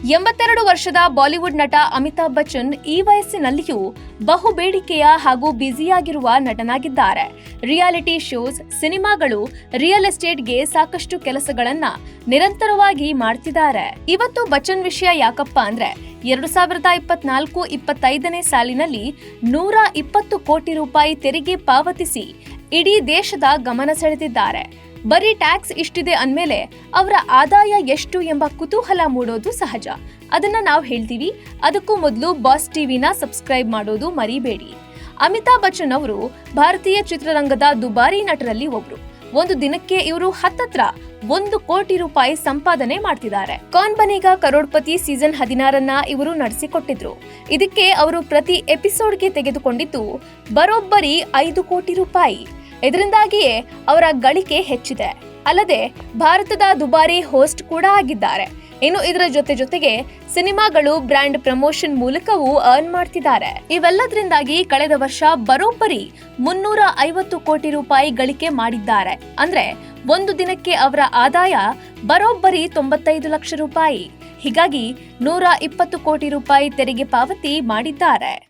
82 ವರ್ಷದ ಬಾಲಿವುಡ್ ನಟ ಅಮಿತಾಬ್ ಬಚ್ಚನ್ ಈ ವಯಸ್ಸಿನಲ್ಲಿಯೂ ಬಹು ಬೇಡಿಕೆಯ ಹಾಗೂ ಬ್ಯುಸಿಯಾಗಿರುವ ನಟನಾಗಿದ್ದಾರೆ. ರಿಯಾಲಿಟಿ ಶೋಸ್, ಸಿನಿಮಾಗಳು, ರಿಯಲ್ ಎಸ್ಟೇಟ್ಗೆ ಸಾಕಷ್ಟು ಕೆಲಸಗಳನ್ನ ನಿರಂತರವಾಗಿ ಮಾಡ್ತಿದ್ದಾರೆ. ಇವತ್ತು ಬಚ್ಚನ್ ವಿಷಯ ಯಾಕಪ್ಪ ಅಂದ್ರೆ 2024-25ನೇ ಸಾಲಿನಲ್ಲಿ 120 ಕೋಟಿ ರೂಪಾಯಿ ತೆರಿಗೆ ಪಾವತಿಸಿ ಇಡೀ ದೇಶದ ಗಮನ ಸೆಳೆದಿದ್ದಾರೆ. ಬರೀ ಟ್ಯಾಕ್ಸ್ ಇಷ್ಟಿದೆ ಅಂದ್ಮೇಲೆ ಅವರ ಆದಾಯ ಎಷ್ಟು ಎಂಬ ಕುತೂಹಲ ಮೂಡೋದು ಸಹಜ. ಅದನ್ನ ನಾವು ಹೇಳ್ತೀವಿ. ಅದಕ್ಕೂ ಮೊದಲು ಬಾಸ್ ಟಿವಿನ ಸಬ್ಸ್ಕ್ರೈಬ್ ಮಾಡೋದು ಮರಿಬೇಡಿ. ಅಮಿತಾಬ್ ಬಚ್ಚನ್ ಅವರು ಭಾರತೀಯ ಚಿತ್ರರಂಗದ ದುಬಾರಿ ನಟರಲ್ಲಿ ಒಬ್ರು. ಒಂದು ದಿನಕ್ಕೆ ಇವರು ಹತ್ತತ್ರ 1 ಕೋಟಿ ರೂಪಾಯಿ ಸಂಪಾದನೆ ಮಾಡ್ತಿದ್ದಾರೆ. ಕೌನ್ ಬನೇಗಾ ಕರೋಡ್ಪತಿ ಸೀಸನ್ 16 ಇವರು ನಡೆಸಿಕೊಟ್ಟಿದ್ರು. ಇದಕ್ಕೆ ಅವರು ಪ್ರತಿ ಎಪಿಸೋಡ್ಗೆ ತೆಗೆದುಕೊಂಡಿದ್ದು ಬರೋಬ್ಬರಿ 5 ಕೋಟಿ ರೂಪಾಯಿ. ಇದರಿಂದಾಗಿಯೇ ಅವರ ಗಳಿಕೆ ಹೆಚ್ಚಿದೆ. ಅಲ್ಲದೆ ಭಾರತದ ದುಬಾರಿ ಹೋಸ್ಟ್ ಕೂಡ ಆಗಿದ್ದಾರೆ. ಇನ್ನು ಇದರ ಜೊತೆಗೆ ಸಿನಿಮಾಗಳು, ಬ್ರ್ಯಾಂಡ್ ಪ್ರಮೋಷನ್ ಮೂಲಕವೂ ಅರ್ನ್ ಮಾಡ್ತಿದ್ದಾರೆ. ಇವೆಲ್ಲದರಿಂದಾಗಿ ಕಳೆದ ವರ್ಷ ಬರೋಬ್ಬರಿ 350 ಕೋಟಿ ರೂಪಾಯಿ ಗಳಿಕೆ ಮಾಡಿದ್ದಾರೆ. ಅಂದ್ರೆ ಒಂದು ದಿನಕ್ಕೆ ಅವರ ಆದಾಯ ಬರೋಬ್ಬರಿ 95 ಲಕ್ಷ ರೂಪಾಯಿ. ಹೀಗಾಗಿ 120 ಕೋಟಿ ರೂಪಾಯಿ ತೆರಿಗೆ ಪಾವತಿ ಮಾಡಿದ್ದಾರೆ.